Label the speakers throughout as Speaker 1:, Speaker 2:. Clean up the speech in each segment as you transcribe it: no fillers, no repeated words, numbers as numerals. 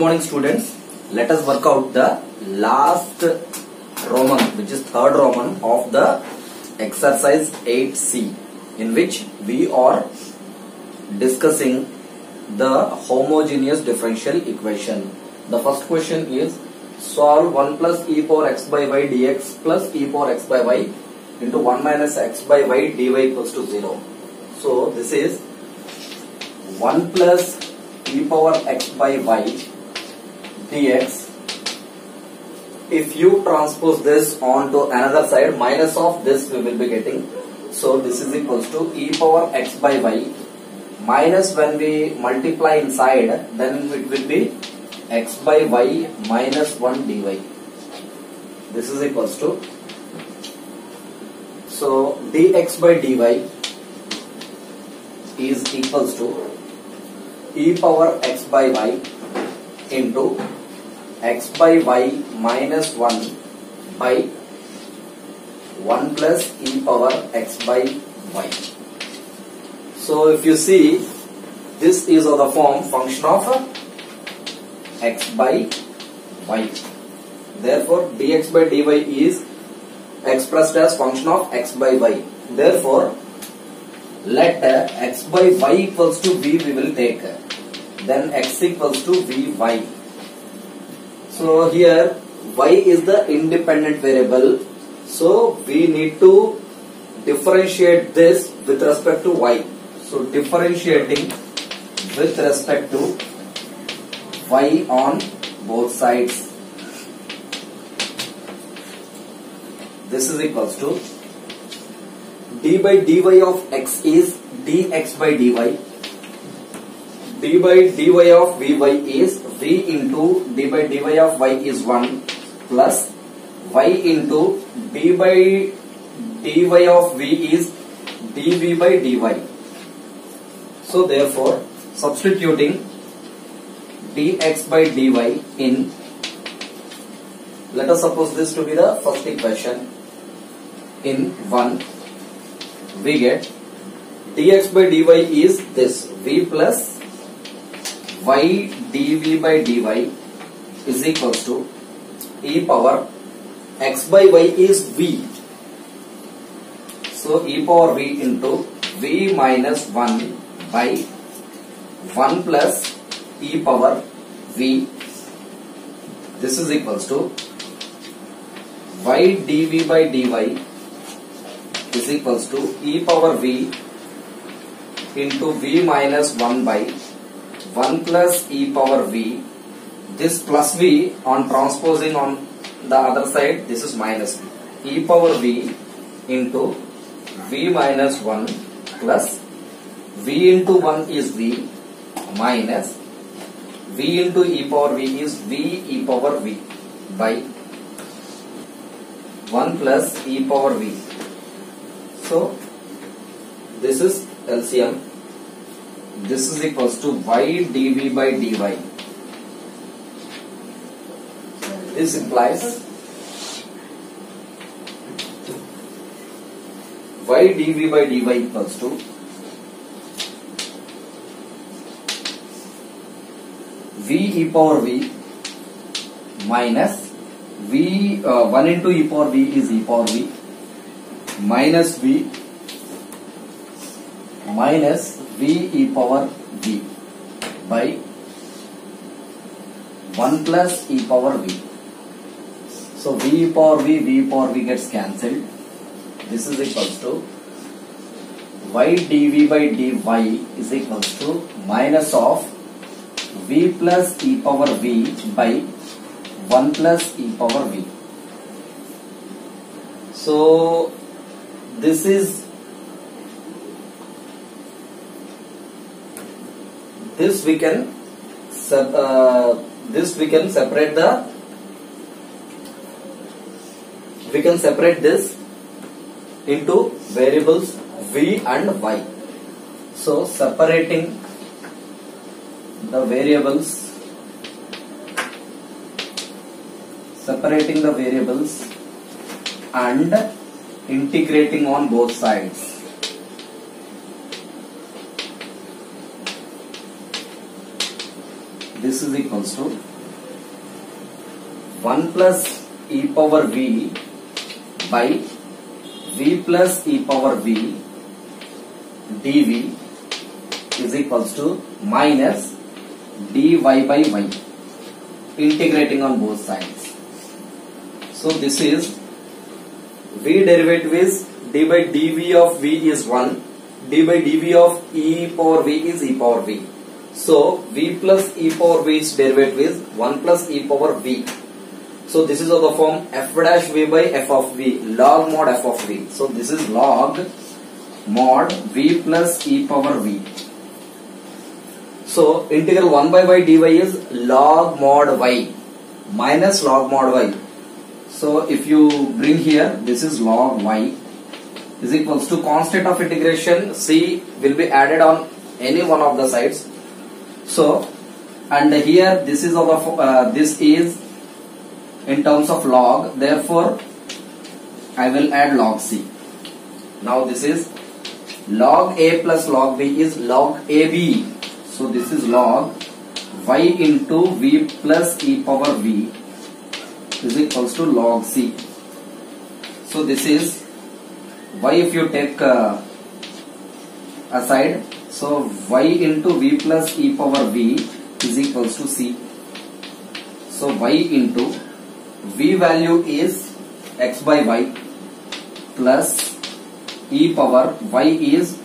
Speaker 1: morning students. Let us work out the last Roman, which is third Roman of the exercise 8C, in which we are discussing the homogeneous differential equation. The first question is solve 1 plus e power x by y dx plus e power x by y into 1 minus x by y dy equals to 0. So this is 1 plus e power x by y dx. If you transpose this onto another side, minus of this we will be getting. So this is equals to e power x by y minus, when we multiply inside, then it will be x by y minus 1 dy. This is equals to, so dx by dy is equals to e power x by y into x by y minus 1 by 1 plus e power x by y. So if you see, this is of the form function of x by y. Therefore dx by dy is expressed as function of x by y. Therefore let x by y equals to v we will take, then x equals to vy. So here y is the independent variable, so we need to differentiate this with respect to y. So differentiating with respect to y on both sides, this is equals to d by dy of x is dx by dy, d by dy of vy is v into d by dy of y is 1 plus y into d by dy of v is dv by dy. So therefore substituting dx by dy in, let us suppose this to be the first equation, in 1 we get dx by dy is this v plus y dv by dy is equals to e power x by y is v, so e power v into v minus 1 by 1 plus e power v. This is equals to y dv by dy is equals to e power v into v minus 1 by 1 plus e power v. This plus v on transposing on the other side, this is minus v. E power v into v minus 1 plus v into 1 is v minus v into e power v is v e power v by 1 plus e power v. So this is LCM. This is equals to y dv by dy. This implies y dv by dy equals to v e power v minus v 1 into e power v is e power v minus v minus v e power v by 1 plus e power v. So v e power v gets cancelled. This is equals to y dv by dy is equals to minus of v plus e power v by 1 plus e power v. So this is this we can separate the, we can separate this into variables v and y. So separating the variables and integrating on both sides. This is equals to 1 plus e power v by v plus e power v dv is equals to minus dy by y, integrating on both sides. So this is v derivative is d by dv of v is 1, d by dv of e power v is e power v. So v plus e power v's derivative is 1 plus e power v. So this is of the form f dash v by f of v, log mod f of v. So this is log mod v plus e power v. So integral 1 by y dy is log mod y minus log mod y. So if you bring here, this is log y is equals to constant of integration c will be added on any one of the sides. So and here this is of the this is in terms of log, therefore I will add log c. Now this is log a plus log b is log ab. So this is log y into v plus e power v is equals to log c. So this is y if you take aside, so y into v plus e power v is equals to c. So y into v value is x by y plus e power y is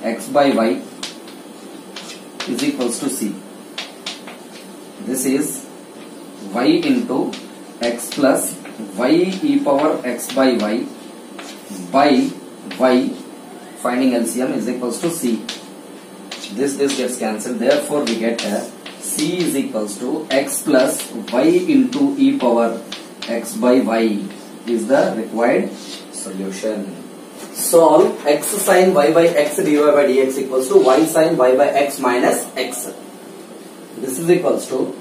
Speaker 1: x by y is equals to c. This is y into x plus y e power x by y finding LCM is equals to c. This gets cancelled, therefore we get c is equals to x plus y into e power x by y is the required solution. Solve x sin y by x dy by dx equals to y sin y by x minus x. This is equals to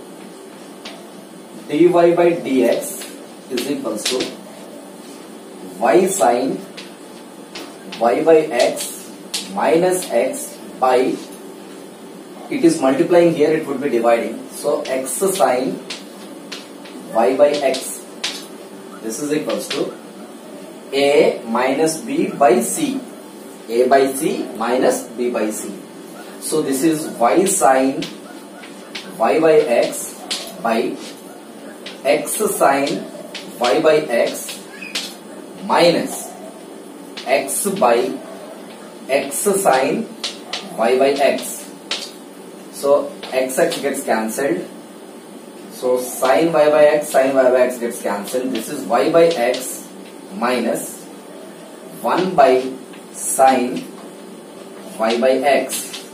Speaker 1: dy by dx is equals to y sin y by x minus x by, it is multiplying here, it would be dividing. So x sin y by x, this is equals to a minus b by c, a by c minus b by c. So this is y sin y by x by x sin y by x minus x by x sin y by x. So x gets cancelled. So sin y by x, sin y by x gets cancelled. This is y by x minus 1 by sin y by x.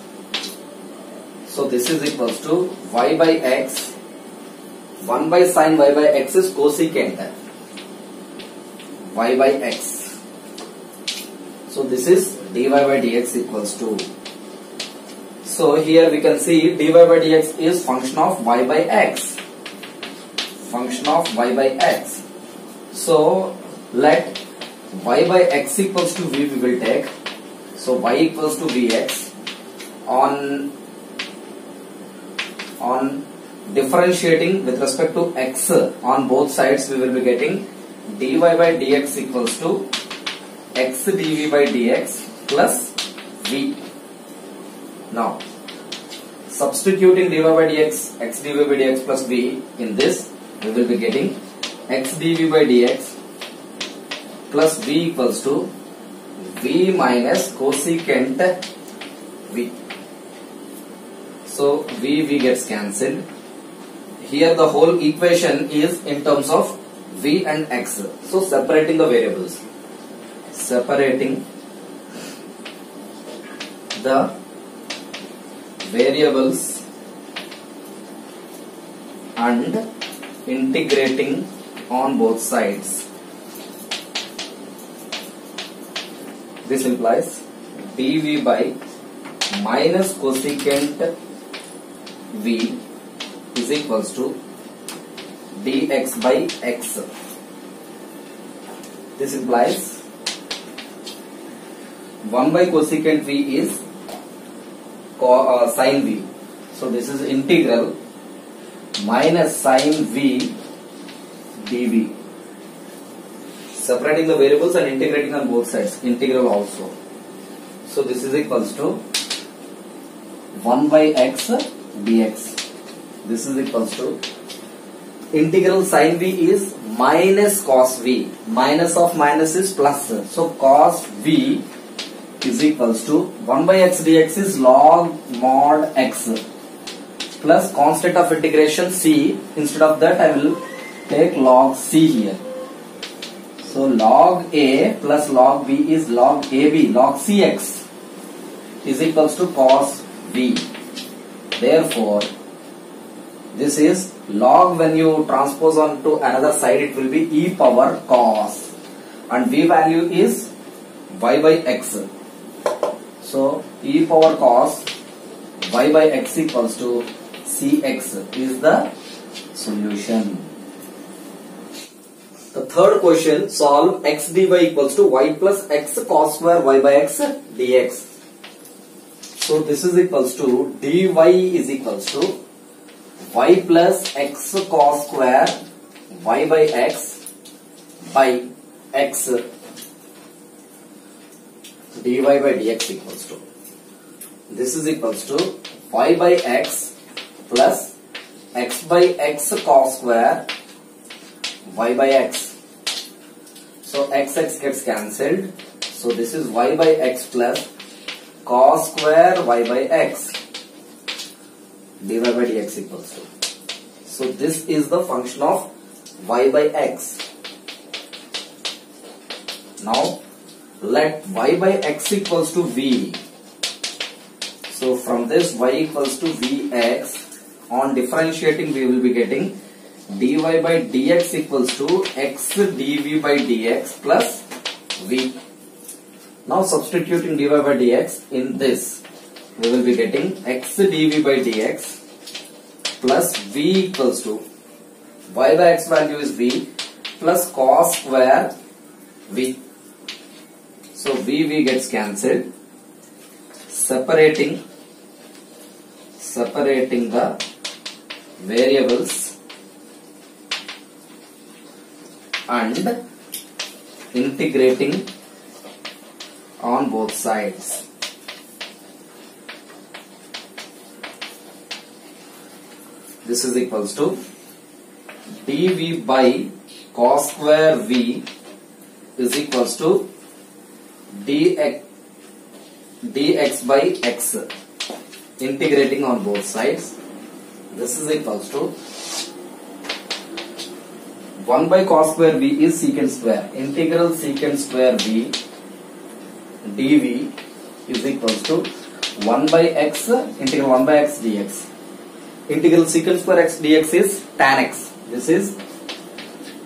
Speaker 1: So this is equals to y by x, 1 by sin y by x is cosecant y by x. So this is dy by dx equals to. So here we can see dy by dx is function of y by x. Function of y by x. So let y by x equals to v we will take. So y equals to vx. On differentiating with respect to x on both sides, we will be getting dy by dx equals to x dv by dx plus v. Now substituting dy by dx, x dv by dx plus v in this, we will be getting x dv by dx plus v equals to v minus cosecant v. So v gets cancelled. Here the whole equation is in terms of v and x. So separating the variables, separating the variables and integrating on both sides. This implies dv by minus cosecant v is equals to dx by x. This implies 1 by cosecant v is sin v. So this is integral minus sin v dv. Separating the variables and integrating on both sides. Integral also. So this is equals to 1 by x dx. This is equals to integral sin v is minus cos v. Minus of minus is plus. So cos v is equals to 1 by x dx is log mod x plus constant of integration c. Instead of that I will take log c here. So log a plus log b is log ab. Log cx is equals to cos v. Therefore this is log, when you transpose on to another side it will be e power cos, and v value is y by x. So e power cos y by x equals to cx is the solution. The third question, solve x dy equals to y plus x cos square y by x dx. So this is equals to dy is equals to y plus x cos square y by x by x dy by dx equals to, this is equals to y by x plus x by x cos square y by x. So x gets cancelled. So this is y by x plus cos square y by x dy by dx equals to. So this is the function of y by x. Now let y by x equals to v. So from this y equals to vx, on differentiating we will be getting dy by dx equals to x dv by dx plus v. Now substituting dy by dx in this, we will be getting x dv by dx plus v equals to y by x value is v plus cos square v. So v gets cancelled, separating the variables and integrating on both sides. This is equals to dv by cos square v is equals to dx by x, integrating on both sides. This is equals to 1 by cos square v is secant square. Integral secant square v dv is equals to 1 by x integral 1 by x dx. Integral secant square x dx is tan x. This is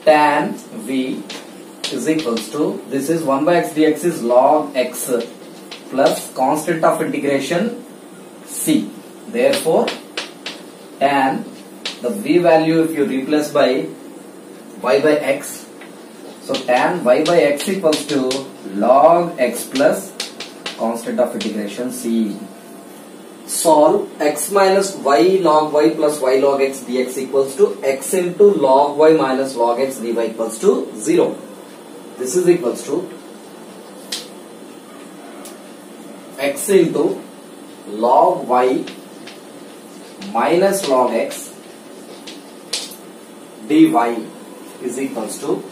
Speaker 1: tan v is equals to, this is 1 by x dx is log x plus constant of integration c. Therefore tan, the v value if you replace by y by x, so tan y by x equals to log x plus constant of integration c. Solve x minus y log y plus y log x dx equals to x into log y minus log x dy equals to 0. This is equals to x into log y minus log x dy is equals to,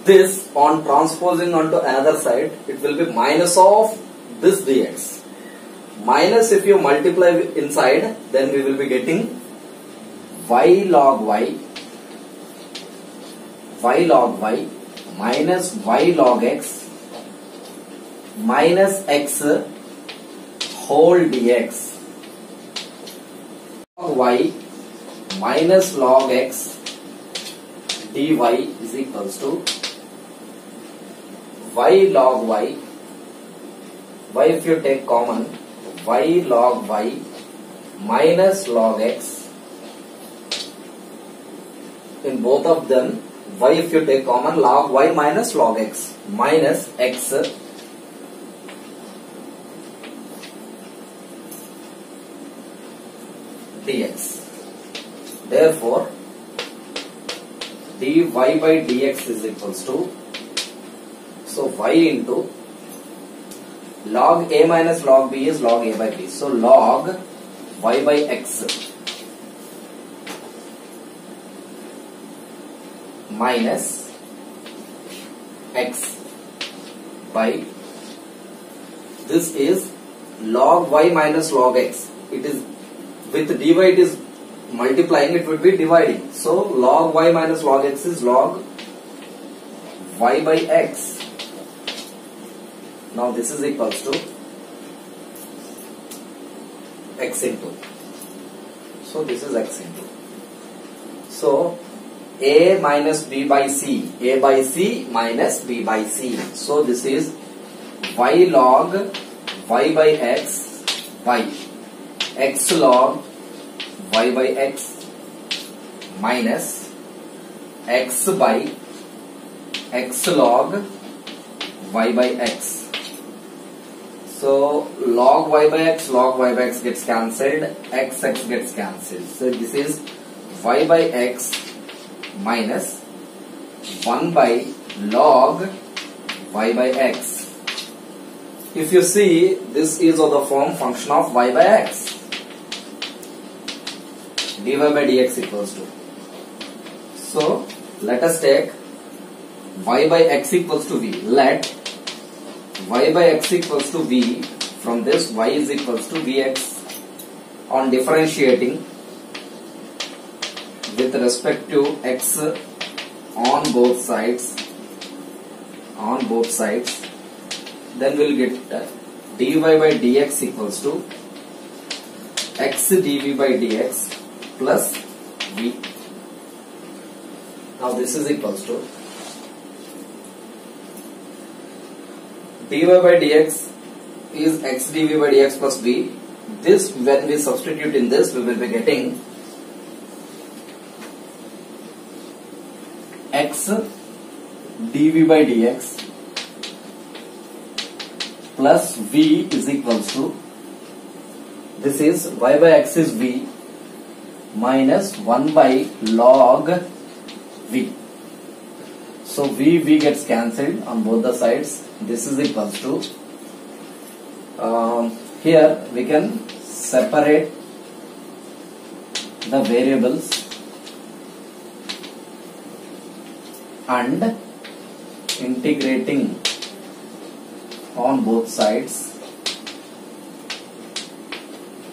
Speaker 1: this on transposing onto another side it will be minus of this dx. Minus if you multiply inside, then we will be getting y log y minus y log x minus x whole dx. Log y minus log x dy is equals to y log y if you take common, y log y minus log x. In both of them, y if you take common, log y minus log x minus x dx. Therefore dy by dx is equals to, so y into log a minus log b is log a by b. So log y by x minus x by, this is log y minus log x. It is with dy, it is multiplying, it would be dividing. So log y minus log x is log y by x. Now this is equals to x into. So this is x into. So a minus b by c, a by c minus b by c. So this is y log y by x by x log y by x minus x by x log y by x. So log y by x gets cancelled, x gets cancelled. So this is y by x minus 1 by log y by x. If you see, this is of the form function of y by x. dy by dx equals to. So let us take y by x equals to v. Let y by x equals to v. From this, y is equals to vx. On differentiating with respect to x on both sides, then we'll get dy by dx equals to x dv by dx plus v. Now this is equals to dy by dx is x dv by dx plus v. This, when we substitute in this, we will be getting x dv by dx plus v is equals to, this is y by x is v minus 1 by log v. So v gets cancelled on both the sides. This is equals to, here we can separate the variables and integrating on both sides,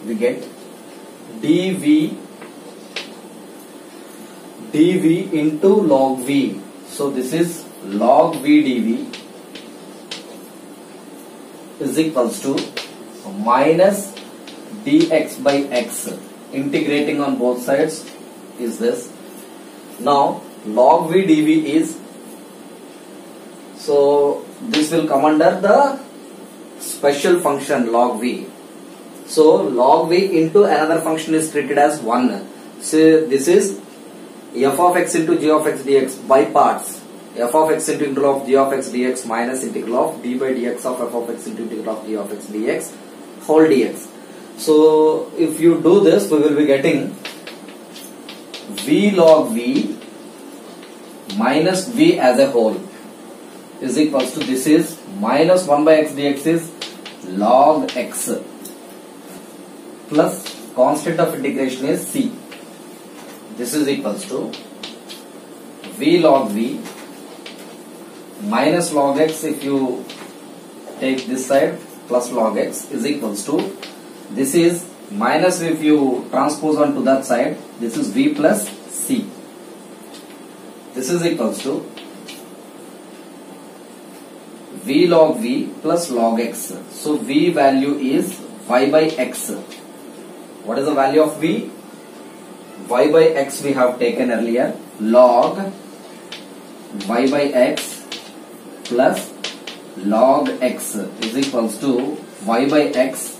Speaker 1: we get dv into log v. So this is log v dv is equals to minus dx by x. Integrating on both sides is this. Now log v dv is, so this will come under the special function log v. So log v into another function is treated as 1. So this is f of x into g of x dx by parts. F of x into integral of g of x dx minus integral of d by dx of f of x into integral of g of x dx whole dx. So if you do this, we will be getting v log v minus v as a whole is equals to, this is minus 1 by x dx is log x plus constant of integration is c. This is equals to v log v minus log x, if you take this side, plus log x is equals to, this is minus, if you transpose on to that side, this is v plus c. This is equals to v log v plus log x. So v value is y by x. What is the value of v? Y by x we have taken earlier, log y by x plus log x is equals to y by x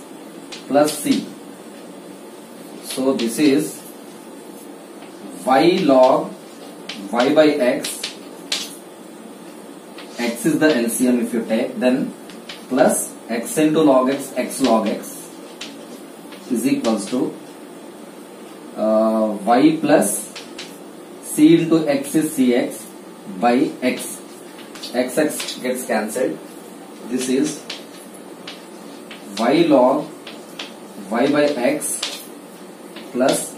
Speaker 1: plus c. So this is y log y by x is the LCM if you take, then plus x into log x log x is equals to y plus c c into x is cx by x. X gets cancelled. This is y log y by x plus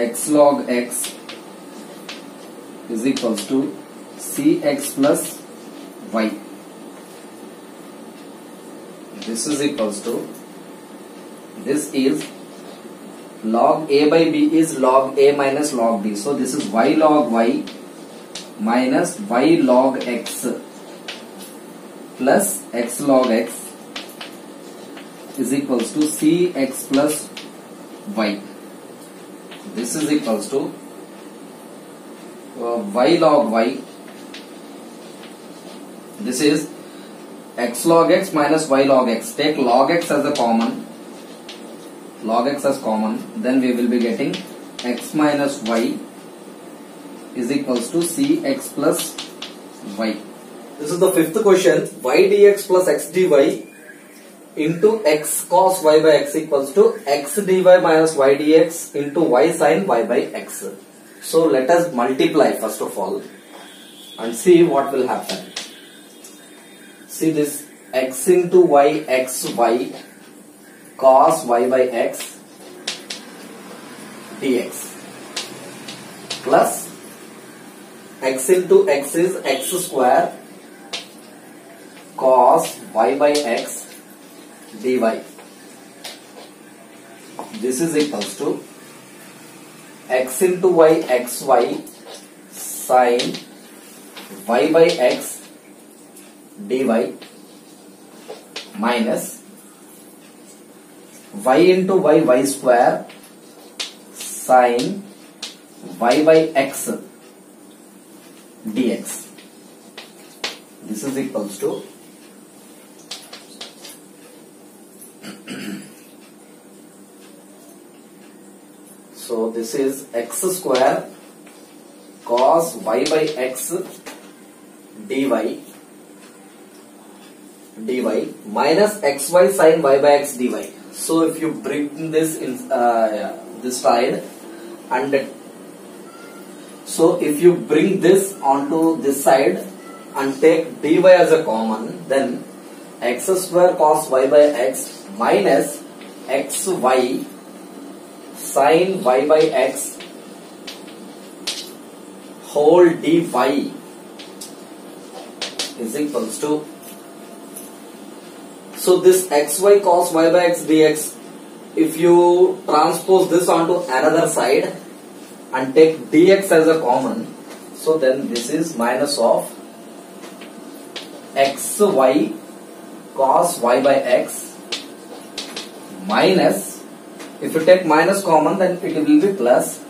Speaker 1: x log x is equals to cx plus y. This is equals to, this is log a by b is log a minus log b. So this is y log y minus y log x plus x log x is equals to cx plus y. This is equals to y log y. This is x log x minus y log x. Take log x as a common. Log x as common. Then we will be getting x minus y is equals to cx plus y. This is the fifth question. Y dx plus x dy into x cos y by x equals to x dy minus y dx into y sin y by x. So let us multiply first of all and see what will happen. See this x into y xy cos y by x dx plus x into x is x square cos y by x dy. This is equals to x into y xy sin y by x dy minus y into y square sin y by x dx. This is equals to so this is x square cos y by x dy minus xy sin y by x dy. So if you bring this in this side, and so if you bring this onto this side and take dy as a common, then x square cos y by x minus xy sin y by x whole dy is equals to, so this xy cos y by x dx, if you transpose this onto another side and take dx as a common, so then this is minus of xy cos y by x minus, if you take minus common then it will be plus,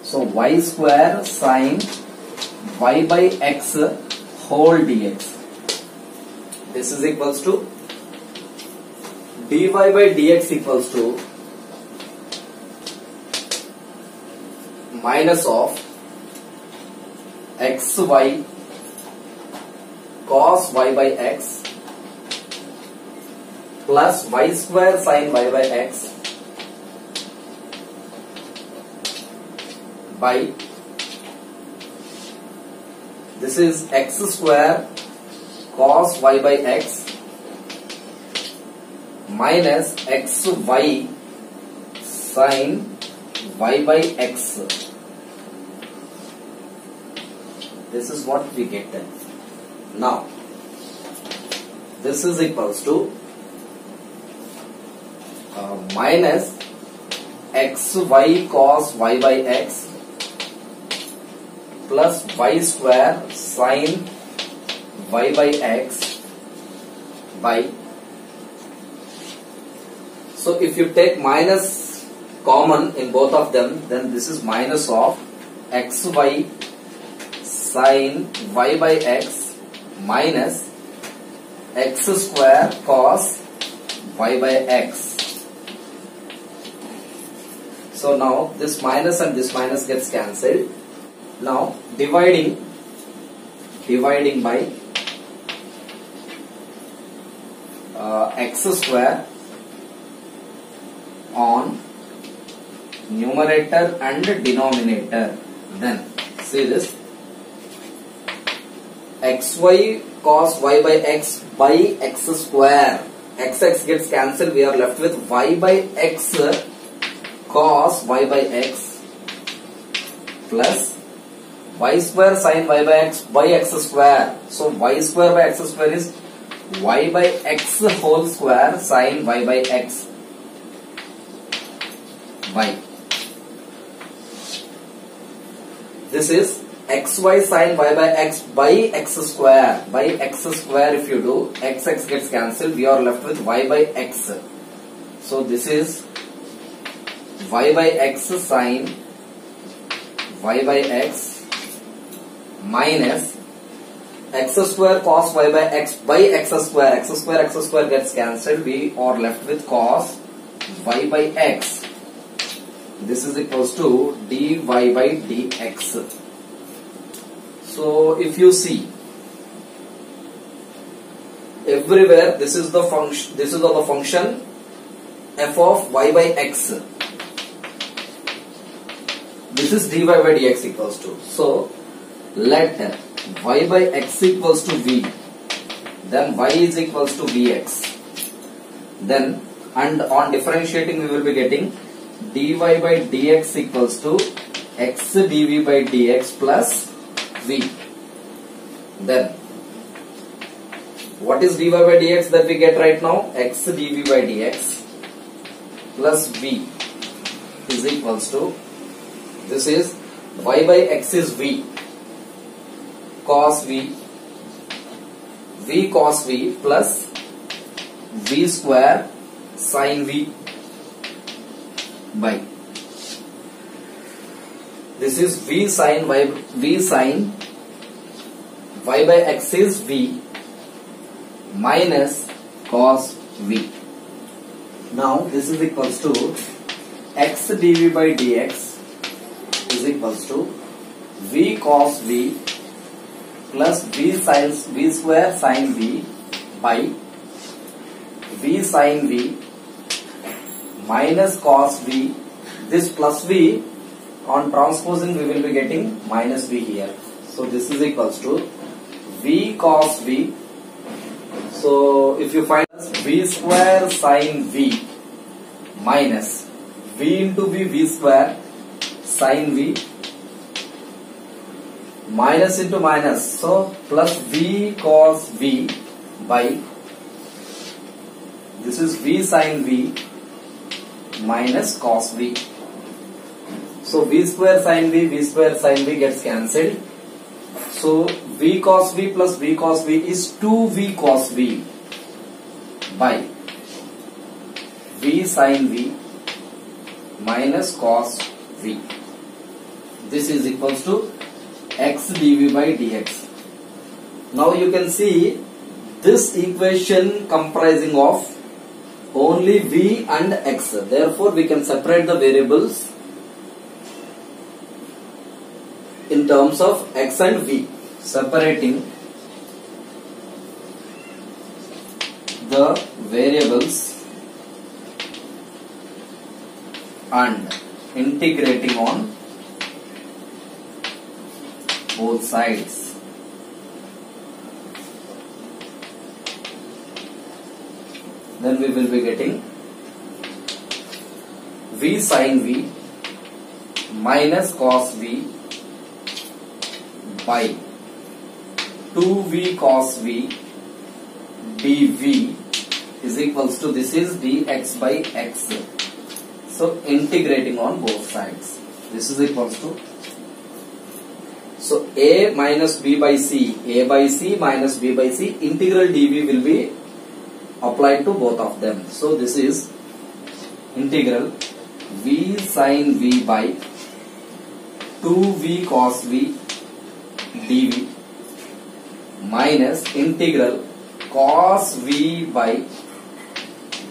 Speaker 1: so y square sin y by x whole dx. This is equals to dy by dx equals to minus of xy cos y by x plus y square sin y by x by, this is x square cos y by x minus xy sin y by x. This is what we get then. Now this is equals to minus xy cos y by x plus y square sin y by x by, so if you take minus common in both of them, then this is minus of xy sin y by x minus x square cos y by x. So now this minus and this minus gets cancelled. Now dividing by x square on numerator and denominator. Then see this, xy cos y by x square. X gets cancelled. We are left with y by x cos y by x plus y square sin y by x square. So y square by x square is y by x whole square sin y by x by. This is xy sin y by x square. By x square, if you do, x gets cancelled. We are left with y by x. So this is y by x sin y by x minus x square cos y by x square. X square gets cancelled. We are left with cos y by x. This is equals to dy by dx. So if you see everywhere, this is the function. This is the function f of y by x. This is dy by dx equals to. So let y by x equals to v, then y is equals to vx. Then and on differentiating we will be getting dy by dx equals to x dv by dx plus v. Then what is dy by dx that we get right now? X dv by dx plus v is equals to, this is y by x is v cos v cos v plus v square sin v by, this is v sin y by x is v minus cos v. Now this is equals to x dv by dx is equals to v cos v plus v square sin v by v sin v minus cos v. This plus v, on transposing we will be getting minus v here. So this is equals to v cos v. So if you find v square sin v minus v into v square sin v minus into minus, so plus v cos v by, this is v sin v minus cos v. So v square sin v gets cancelled. So v cos v plus v cos v is 2v cos v by v sin v minus cos v. This is equals to x dv by dx. Now you can see this equation comprising of only v and x. Therefore we can separate the variables in terms of x and v. Separating the variables and integrating on both sides. Then we will be getting v sin v minus cos v by 2v cos v dv is equals to, this is dx by x. So integrating on both sides, this is equals to, so a minus b by c, a by c minus b by c, integral dv will be applied to both of them. So this is integral v sin v by 2v cos v dv minus integral cos v by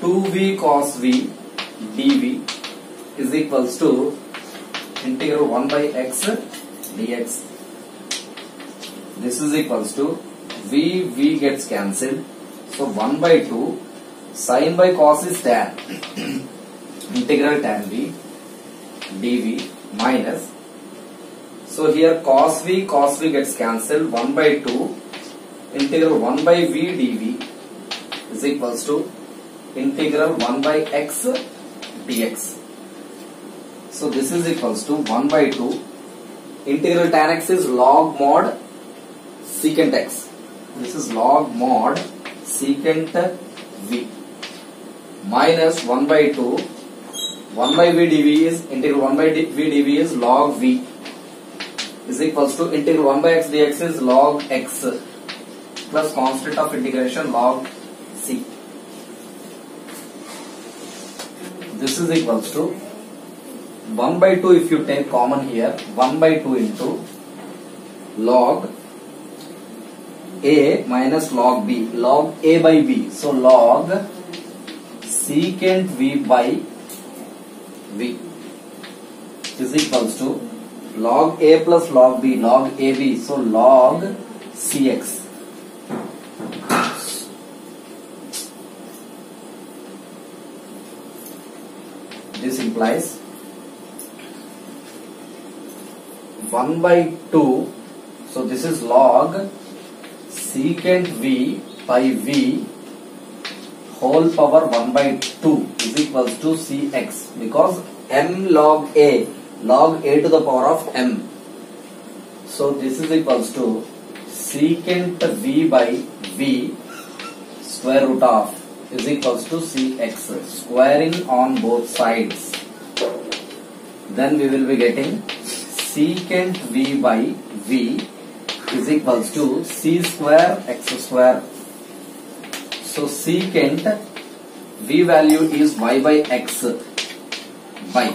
Speaker 1: 2v cos v dv is equals to integral 1 by x dx. This is equals to v gets cancelled. So 1 by 2 sin by cos is tan integral tan v dv minus, so here cos v gets cancelled, 1 by 2 integral 1 by v dv is equals to integral 1 by x dx. So this is equals to 1 by 2 integral tan x is log mod secant x. This is log mod secant v minus 1 by 2 1 by v dv is integral 1 by v dv is log v is equals to integral 1 by x dx is log x plus constant of integration log c. This is equals to 1 by 2 if you take common here, 1 by 2 into log a minus log b, log a by b. So log secant v by v is equals to log a plus log b, log ab, so log cx. This implies 1 by 2, so this is log secant v by v whole power 1 by 2 is equals to cx, because m log a to the power of m. So this is equals to secant v by v square root of is equals to cx, squaring on both sides. Then we will be getting secant v by v is equals to c square x square. So secant v value is y by x by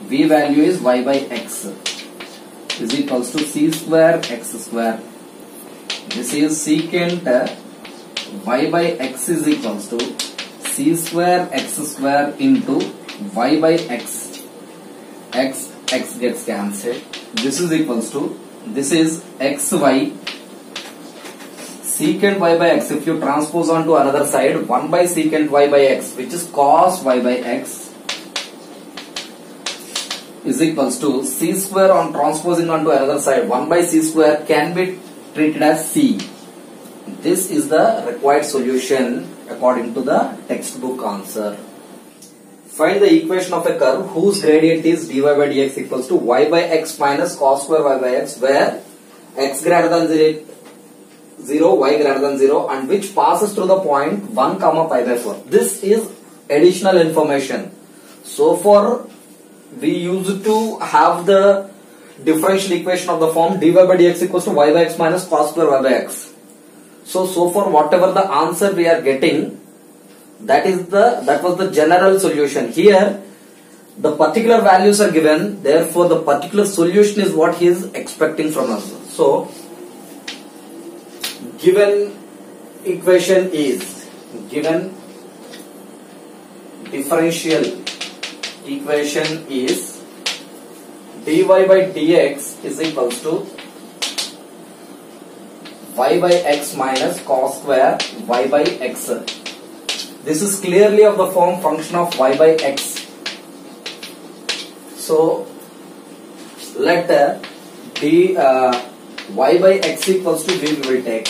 Speaker 1: v value is y by x is equals to c square x square. This is secant y by x is equals to c square x square into y by x. X gets cancelled. This is equals to, this is xy secant y by x. If you transpose on to another side, 1 by secant y by x, which is cos y by x, is equals to c square on transposing on to another side, 1 by c square can be treated as c. This is the required solution according to the textbook answer. Find the equation of a curve whose gradient is dy by dx equals to y by x minus cos square y by x, where x greater than 0, y greater than 0, and which passes through the point 1 comma pi by 4. This is additional information. So far we used to have the differential equation of the form dy by dx equals to y by x minus cos square y by x. So far whatever the answer we are getting, that was the general solution. Here the particular values are given, therefore the particular solution is what he is expecting from us. So given equation is, given differential equation is dy by dx is equals to y by x minus cos square y by x. This is clearly of the form function of y by x. So let y by x equals to v, we will take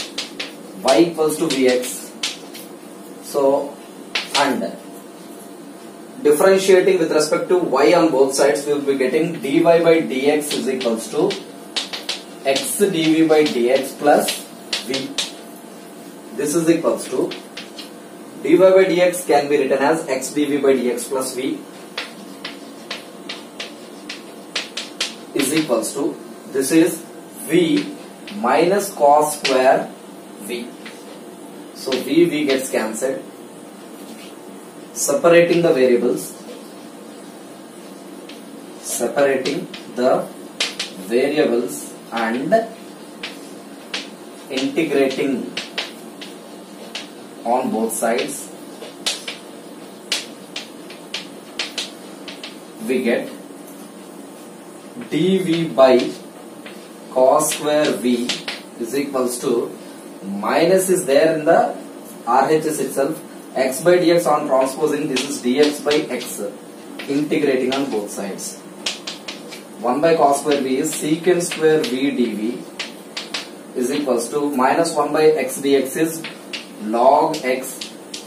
Speaker 1: y equals to vx. So, and differentiating with respect to y on both sides, we will be getting dy by dx is equals to x dv by dx plus v. This is equals to dy by dx can be written as x dv by dx plus v is equals to, this is v minus cos square v. So v gets cancelled. Separating the variables, and integrating on both sides, we get dv by cos square v is equals to, minus is there in the RHS itself, x by dx on transposing, this is dx by x, integrating on both sides. 1 by cos square v is secant square v dv is equals to minus 1 by x dx is log x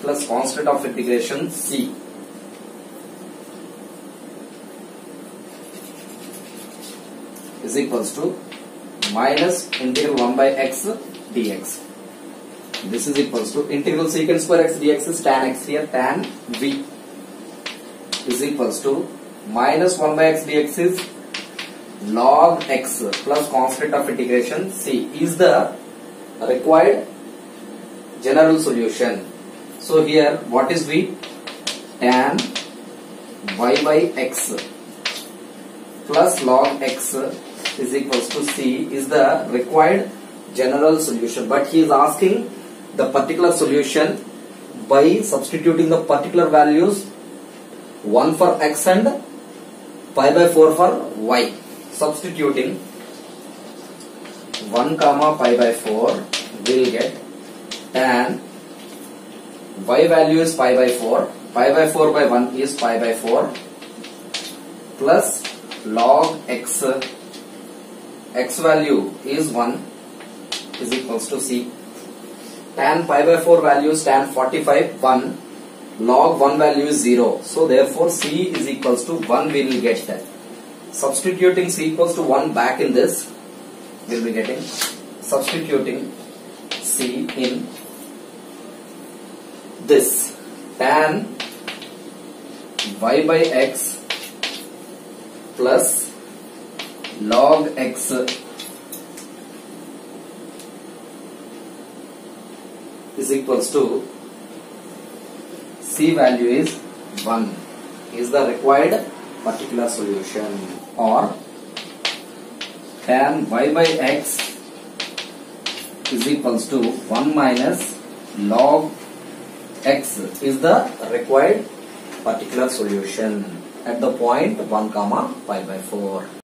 Speaker 1: plus constant of integration c is equals to minus integral 1 by x dx. This is equals to integral secant square x dx is tan x here, tan v is equals to minus 1 by x dx is log x plus constant of integration c is the required general solution. So here what is v? Tan y by x plus log x is equals to c is the required general solution, but he is asking the particular solution by substituting the particular values, 1 for x and pi by 4 for y. Substituting 1 comma pi by 4 will get tan y value is pi by 4, pi by 4 by 1 is pi by 4 plus log x, x value is 1 is equals to c. Tan pi by 4 value is tan 45, 1, log 1 value is 0. So therefore c is equals to 1 we will get that. Substituting c equals to 1 back in this, we will be getting, substituting c in this, tan y by x plus log x is equals to c value is 1 is the required particular solution, or tan y by x is equals to 1 minus log x is the required particular solution at the point 1 comma pi by 4.